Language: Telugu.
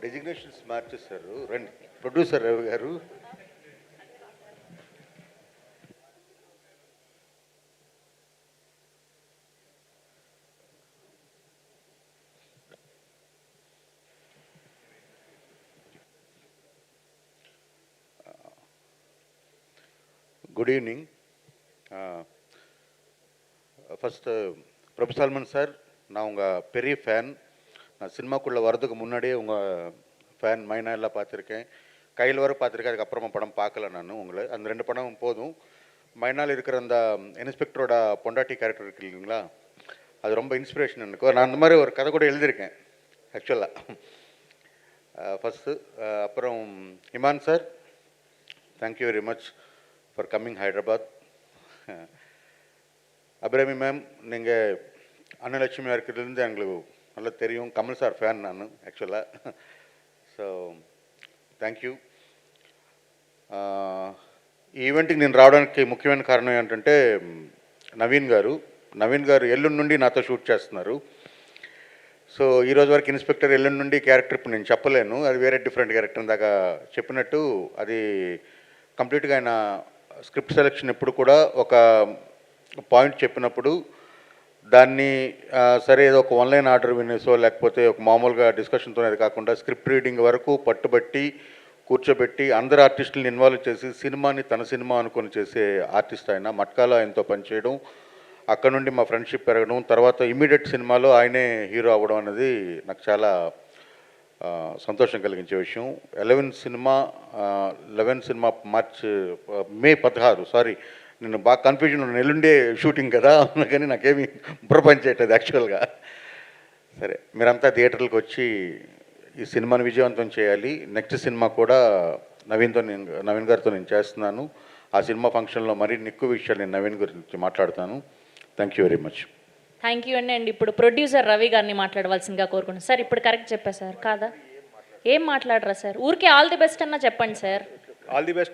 డెసిగ్నేషన్స్ మార్చేశారు. రండి ప్రొడ్యూసర్ రవి గారు. Good evening. ஃபஸ்ட்டு பிரபு சல்மான் சார், நான் உங்கள் பெரிய ஃபேன். நான் சினிமாக்குள்ளே வர்றதுக்கு முன்னாடியே உங்கள் ஃபேன். மைனா எல்லாம் பார்த்துருக்கேன், கையில் வர பார்த்துருக்கேன். அதுக்கப்புறமா படம் பார்க்கல நான் உங்களை. அந்த 2 படம் போதும். மைனால் இருக்கிற அந்த இன்ஸ்பெக்டரோட பொண்டாட்டி கேரக்டர் இருக்கு இல்லைங்களா, அது ரொம்ப இன்ஸ்பிரேஷன் எனக்கு. நான் அந்த மாதிரி ஒரு கதை கூட எழுதியிருக்கேன் ஆக்சுவலாக. ஃபஸ்ட்டு அப்புறம் Imman sir, thank you very much for coming Hyderabad. Abhirami ma'am, நீங்கள் அன்னலட்சுமியாக இருக்கிறதுலேருந்து எங்களுக்கு நல்லா தெரியும். கமல் சார் ஃபேன் நான் యాక్చువల్గా. So thank you. ఈ ఈవెంట్కి నేను రావడానికి ముఖ్యమైన కారణం ఏంటంటే నవీన్ గారు ఎల్లుండి నుండి నాతో షూట్ చేస్తున్నారు. సో ఈరోజు వరకు ఇన్స్పెక్టర్, ఎల్లుండి నుండి క్యారెక్టర్ ఇప్పుడు నేను చెప్పలేను, అది వేరే డిఫరెంట్ క్యారెక్టర్. ఇందాక చెప్పినట్టు అది కంప్లీట్గా ఆయన స్క్రిప్ట్ సెలెక్షన్ ఎప్పుడు కూడా ఒక పాయింట్ చెప్పినప్పుడు దాన్ని సరే ఏదో ఒక ఆన్లైన్ ఆర్డర్ వినేసో లేకపోతే ఒక మామూలుగా డిస్కషన్తో అది కాకుండా స్క్రిప్ట్ రీడింగ్ వరకు పట్టుబట్టి కూర్చోబెట్టి అందరు ఆర్టిస్టులను ఇన్వాల్వ్ చేసి సినిమాని తన సినిమా అనుకొని చేసే ఆర్టిస్ట్ ఆయన. మట్కాలో ఆయనతో పనిచేయడం, అక్కడ నుండి మా ఫ్రెండ్షిప్ పెరగడం, తర్వాత ఇమీడియట్ సినిమాలో ఆయనే హీరో అవ్వడం అనేది నాకు చాలా సంతోషం కలిగించే విషయం. 11 సినిమా మే 16, సారీ నేను బాగా కన్ఫ్యూజన్ ఉన్నాను, ఎల్లుండే షూటింగ్ కదా, కానీ నాకేమీ బుర్రపని చేయట్లేదు యాక్చువల్గా. సరే, మీరంతా థియేటర్లకు వచ్చి ఈ సినిమాని విజయవంతం చేయాలి. నెక్స్ట్ సినిమా కూడా నవీన్ గారితో నేను చేస్తున్నాను. ఆ సినిమా ఫంక్షన్లో మరిన్ని ఎక్కువ విషయాలు నేను నవీన్ గురించి మాట్లాడతాను. Thank you very much. Thank you అండి. ఇప్పుడు ప్రొడ్యూసర్ రవి గారిని మాట్లాడవలసిందిగా కోరుకుంటున్నాను. సార్, ఇప్పుడు కరెక్ట్ చెప్పా సార్, కాదా? ఏం మాట్లాడరా సార్? ఊరికే ఆల్ ది బెస్ట్ అన్నా చెప్పండి సార్. All the best.